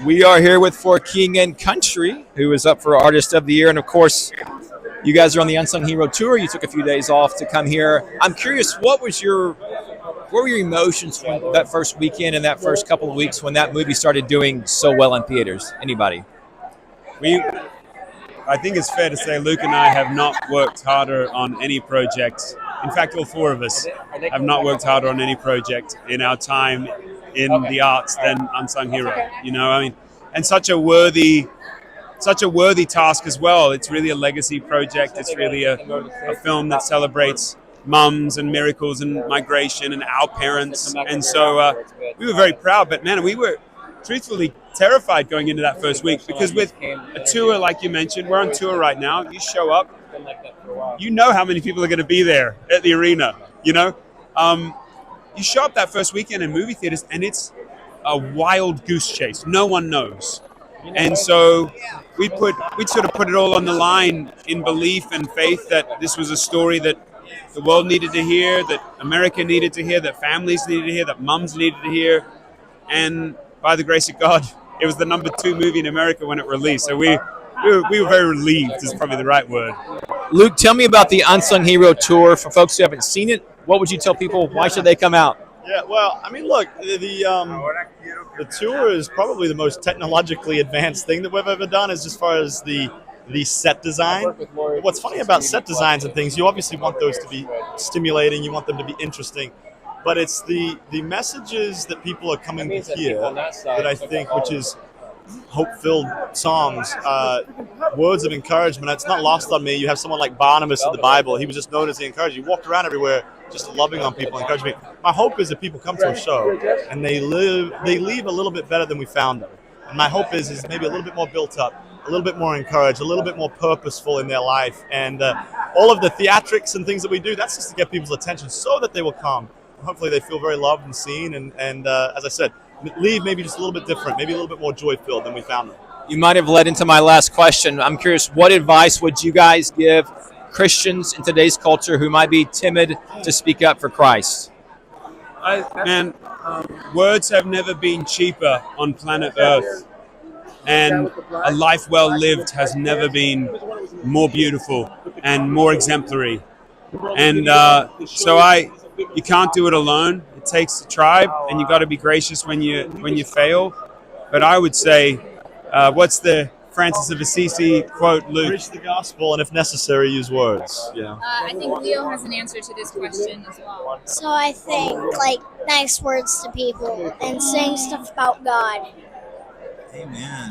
We are here with For King and Country, who is up for Artist of the Year. And of course, you guys are on the Unsung Hero tour. You took a few days off to come here. I'm curious, what were your emotions when that first weekend and that first couple of weeks when that movie started doing so well in theaters? Anybody? I think it's fair to say Luke and I have not worked harder on any project. In fact, all four of us have not worked harder on any project in our time in the arts than Unsung Hero. You know, I mean, and such a worthy task as well. It's really a legacy project. It's really a film that celebrates mums and miracles and migration and our parents. And so we were very proud, but man, we were truthfully terrified going into that first week, because with a tour like you mentioned, we're on tour right now. You show up, you know how many people are going to be there at the arena. You know, you show up that first weekend in movie theaters, and it's a wild goose chase. No one knows, and so we sort of put it all on the line in belief and faith that this was a story that the world needed to hear, that America needed to hear, that families needed to hear, that mums needed to hear, and by the grace of God, it was the number 2 movie in America when it released. So we were very relieved, is probably the right word. Luke, tell me about the Unsung Hero tour. For folks who haven't seen it, what would you tell people? Why should they come out? Yeah, well, I mean, look, the tour is probably the most technologically advanced thing that we've ever done, as far as the set design. What's funny about set designs and things, you obviously want those to be stimulating, you want them to be interesting, but it's the messages that people are coming to hear that I think, which is hope-filled songs, words of encouragement. It's not lost on me. You have someone like Barnabas in the Bible. He was just known as the encourager. He walked around everywhere just loving on people, encouraging people. My hope is that people come to a show and they leave a little bit better than we found them. And my hope is maybe a little bit more built up, a little bit more encouraged, a little bit more purposeful in their life. And all of the theatrics and things that we do, that's just to get people's attention so that they will come. Hopefully they feel very loved and seen. And as I said, leave maybe just a little bit different, maybe a little bit more joy-filled than we found them. You might have led into my last question. I'm curious, what advice would you guys give Christians in today's culture who might be timid to speak up for Christ? Words have never been cheaper on planet Earth, and a life well lived has never been more beautiful and more exemplary. And you can't do it alone. It takes a tribe, and you got to be gracious when you fail. But I would say, what's the Francis of Assisi quote, Luke? Preach the gospel, and if necessary, use words. Yeah. I think Leo has an answer to this question as well. So I think nice words to people and saying stuff about God. Amen.